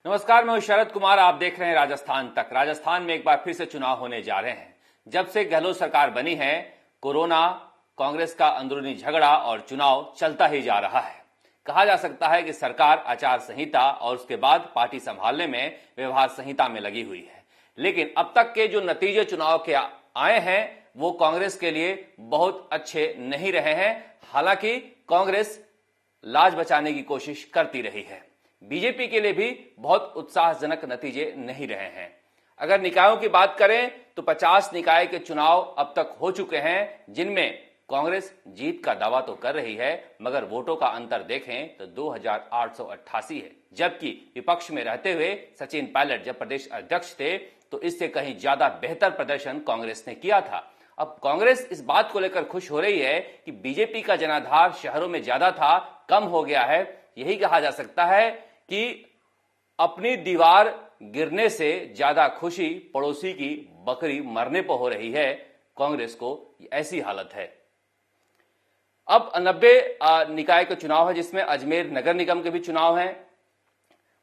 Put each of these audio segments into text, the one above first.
नमस्कार, मैं हूं शरद कुमार। आप देख रहे हैं राजस्थान तक। राजस्थान में एक बार फिर से चुनाव होने जा रहे हैं। जब से गहलोत सरकार बनी है, कोरोना, कांग्रेस का अंदरूनी झगड़ा और चुनाव चलता ही जा रहा है। कहा जा सकता है कि सरकार आचार संहिता और उसके बाद पार्टी संभालने में व्यवहार संहिता में लगी हुई है। लेकिन अब तक के जो नतीजे चुनाव के आए हैं वो कांग्रेस के लिए बहुत अच्छे नहीं रहे हैं। हालांकि कांग्रेस लाज बचाने की कोशिश करती रही है। बीजेपी के लिए भी बहुत उत्साहजनक नतीजे नहीं रहे हैं। अगर निकायों की बात करें तो 50 निकाय के चुनाव अब तक हो चुके हैं, जिनमें कांग्रेस जीत का दावा तो कर रही है, मगर वोटों का अंतर देखें तो 2888 है। जबकि विपक्ष में रहते हुए सचिन पायलट जब प्रदेश अध्यक्ष थे तो इससे कहीं ज्यादा बेहतर प्रदर्शन कांग्रेस ने किया था। अब कांग्रेस इस बात को लेकर खुश हो रही है कि बीजेपी का जनाधार शहरों में ज्यादा था, कम हो गया है। यही कहा जा सकता है कि अपनी दीवार गिरने से ज्यादा खुशी पड़ोसी की बकरी मरने पर हो रही है। कांग्रेस को ऐसी हालत है। अब 90 निकाय के चुनाव है, जिसमें अजमेर नगर निगम के भी चुनाव हैं।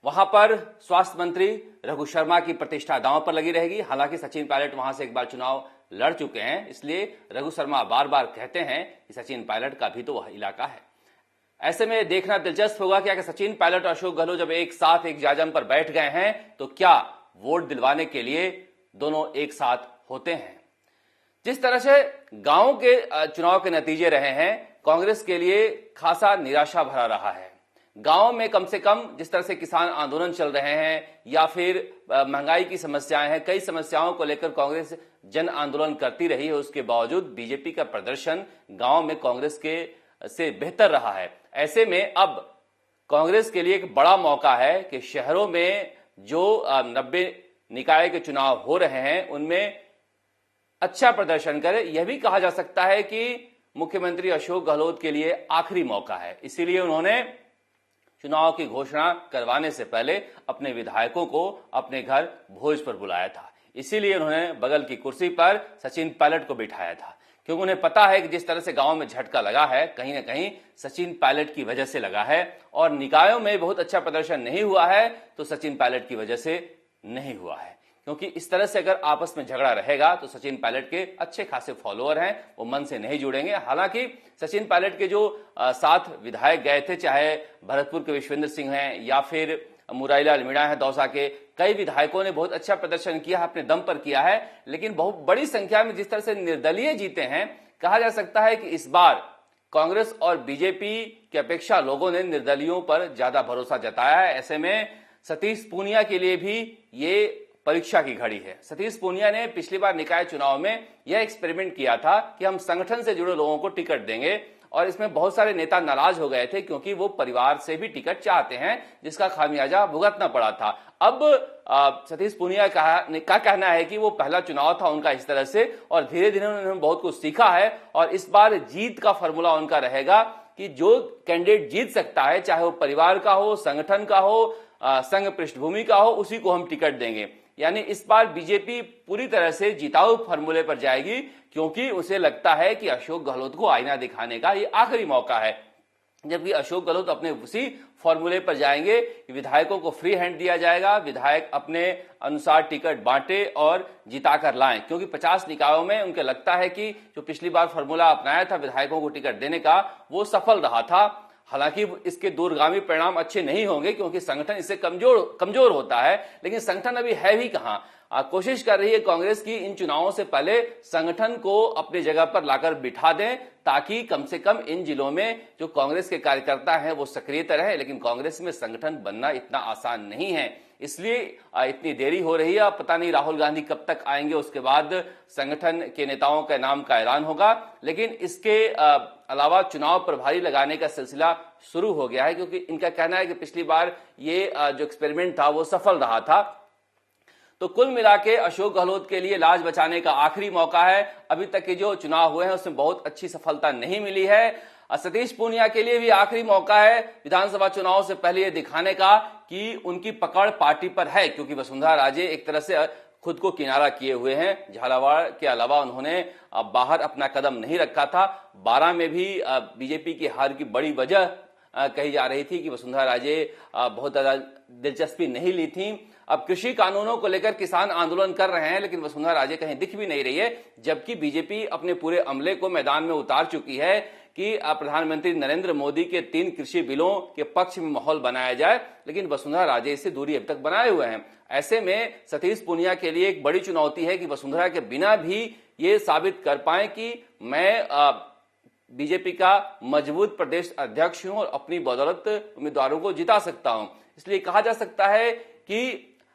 वहां पर स्वास्थ्य मंत्री रघु शर्मा की प्रतिष्ठा दांव पर लगी रहेगी। हालांकि सचिन पायलट वहां से एक बार चुनाव लड़ चुके हैं, इसलिए रघु शर्मा बार बार कहते हैं कि सचिन पायलट का भी तो वह इलाका है। ऐसे में देखना दिलचस्प होगा कि अगर सचिन पायलट और अशोक गहलोत जब एक साथ एक जाजम पर बैठ गए हैं तो क्या वोट दिलवाने के लिए दोनों एक साथ होते हैं। जिस तरह से गांवों के चुनाव के नतीजे रहे हैं, कांग्रेस के लिए खासा निराशा भरा रहा है। गांवों में कम से कम जिस तरह से किसान आंदोलन चल रहे हैं या फिर महंगाई की समस्याएं हैं, कई समस्याओं को लेकर कांग्रेस जन आंदोलन करती रही है, उसके बावजूद बीजेपी का प्रदर्शन गांव में कांग्रेस के से बेहतर रहा है। ऐसे में अब कांग्रेस के लिए एक बड़ा मौका है कि शहरों में जो 90 निकाय के चुनाव हो रहे हैं उनमें अच्छा प्रदर्शन करे। यह भी कहा जा सकता है कि मुख्यमंत्री अशोक गहलोत के लिए आखिरी मौका है। इसीलिए उन्होंने चुनाव की घोषणा करवाने से पहले अपने विधायकों को अपने घर भोज पर बुलाया था। इसीलिए उन्होंने बगल की कुर्सी पर सचिन पायलट को बिठाया था, क्योंकि उन्हें पता है कि जिस तरह से गांव में झटका लगा है, कहीं ना कहीं सचिन पायलट की वजह से लगा है। और निकायों में बहुत अच्छा प्रदर्शन नहीं हुआ है तो सचिन पायलट की वजह से नहीं हुआ है, क्योंकि इस तरह से अगर आपस में झगड़ा रहेगा तो सचिन पायलट के अच्छे खासे फॉलोअर हैं, वो मन से नहीं जुड़ेंगे। हालांकि सचिन पायलट के जो 7 विधायक गए थे, चाहे भरतपुर के विश्वेंद्र सिंह हैं या फिर मुरारीलाल मीणा है दौसा के, कई विधायकों ने बहुत अच्छा प्रदर्शन किया है, अपने दम पर किया है। लेकिन बहुत बड़ी संख्या में जिस तरह से निर्दलीय जीते हैं, कहा जा सकता है कि इस बार कांग्रेस और बीजेपी की अपेक्षा लोगों ने निर्दलीयों पर ज्यादा भरोसा जताया है। ऐसे में सतीश पूनिया के लिए भी ये परीक्षा की घड़ी है। सतीश पूनिया ने पिछली बार निकाय चुनाव में यह एक्सपेरिमेंट किया था कि हम संगठन से जुड़े लोगों को टिकट देंगे, और इसमें बहुत सारे नेता नाराज हो गए थे क्योंकि वो परिवार से भी टिकट चाहते हैं, जिसका खामियाजा भुगतना पड़ा था। अब सतीश पूनिया का कहना है कि वो पहला चुनाव था उनका इस तरह से, और धीरे धीरे उन्होंने बहुत कुछ सीखा है। और इस बार जीत का फॉर्मूला उनका रहेगा कि जो कैंडिडेट जीत सकता है, चाहे वो परिवार का हो, संगठन का हो, संघ पृष्ठभूमि का हो, उसी को हम टिकट देंगे। यानी इस बार बीजेपी पूरी तरह से जिताऊ फॉर्मूले पर जाएगी, क्योंकि उसे लगता है कि अशोक गहलोत को आईना दिखाने का ये आखिरी मौका है। जबकि अशोक गहलोत अपने उसी फॉर्मूले पर जाएंगे कि विधायकों को फ्री हैंड दिया जाएगा, विधायक अपने अनुसार टिकट बांटे और जिताकर लाएं। क्योंकि 50 निकायों में उनके लगता है कि जो पिछली बार फॉर्मूला अपनाया था विधायकों को टिकट देने का, वो सफल रहा था। हालांकि इसके दूरगामी परिणाम अच्छे नहीं होंगे, क्योंकि संगठन इससे कमजोर होता है। लेकिन संगठन अभी है भी कहां। कोशिश कर रही है कांग्रेस की इन चुनावों से पहले संगठन को अपनी जगह पर लाकर बिठा दें, ताकि कम से कम इन जिलों में जो कांग्रेस के कार्यकर्ता हैं वो सक्रियता रहे। लेकिन कांग्रेस में संगठन बनना इतना आसान नहीं है, इसलिए इतनी देरी हो रही है। पता नहीं राहुल गांधी कब तक आएंगे, उसके बाद संगठन के नेताओं के नाम का ऐलान होगा। लेकिन इसके अलावा चुनाव प्रभारी लगाने का सिलसिला शुरू हो गया है, क्योंकि इनका कहना है कि पिछली बार ये जो एक्सपेरिमेंट था वो सफल रहा था। तो कुल मिला के अशोक गहलोत के लिए लाज बचाने का आखिरी मौका है। अभी तक के जो चुनाव हुए हैं उसमें बहुत अच्छी सफलता नहीं मिली है। सतीश पूनिया के लिए भी आखिरी मौका है विधानसभा चुनाव से पहले ये दिखाने का कि उनकी पकड़ पार्टी पर है, क्योंकि वसुंधरा राजे एक तरह से खुद को किनारा किए हुए हैं। झालावाड़ के अलावा उन्होंने बाहर अपना कदम नहीं रखा था। 12 में भी बीजेपी की हार की बड़ी वजह कही जा रही थी कि वसुंधरा राजे बहुत ज्यादा दिलचस्पी नहीं ली थी। अब कृषि कानूनों को लेकर किसान आंदोलन कर रहे हैं, लेकिन वसुंधरा राजे कहीं दिख भी नहीं रही है, जबकि बीजेपी अपने पूरे अमले को मैदान में उतार चुकी है कि प्रधानमंत्री नरेंद्र मोदी के 3 कृषि बिलों के पक्ष में माहौल बनाया जाए, लेकिन वसुंधरा राजे इससे दूरी अब तक बनाए हुए हैं। ऐसे में सतीश पूनिया के लिए एक बड़ी चुनौती है कि वसुंधरा के बिना भी ये साबित कर पाए कि मैं बीजेपी का मजबूत प्रदेश अध्यक्ष हूं और अपनी बदौलत उम्मीदवारों को जिता सकता हूं। इसलिए कहा जा सकता है कि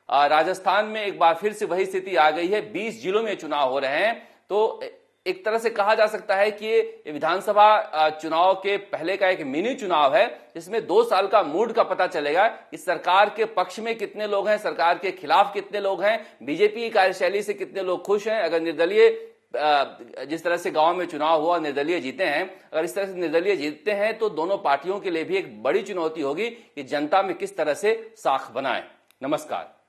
राजस्थान में एक बार फिर से वही स्थिति आ गई है। 20 जिलों में चुनाव हो रहे हैं, तो एक तरह से कहा जा सकता है कि ये विधानसभा चुनाव के पहले का एक मिनी चुनाव है, जिसमें 2 साल का मूड का पता चलेगा कि सरकार के पक्ष में कितने लोग हैं, सरकार के खिलाफ कितने लोग हैं, बीजेपी की कार्यशैली से कितने लोग खुश हैं। अगर निर्दलीय जिस तरह से गांव में चुनाव हुआ निर्दलीय जीते हैं, अगर इस तरह से निर्दलीय जीतते हैं तो दोनों पार्टियों के लिए भी एक बड़ी चुनौती होगी कि जनता में किस तरह से साख बनाएं। नमस्कार।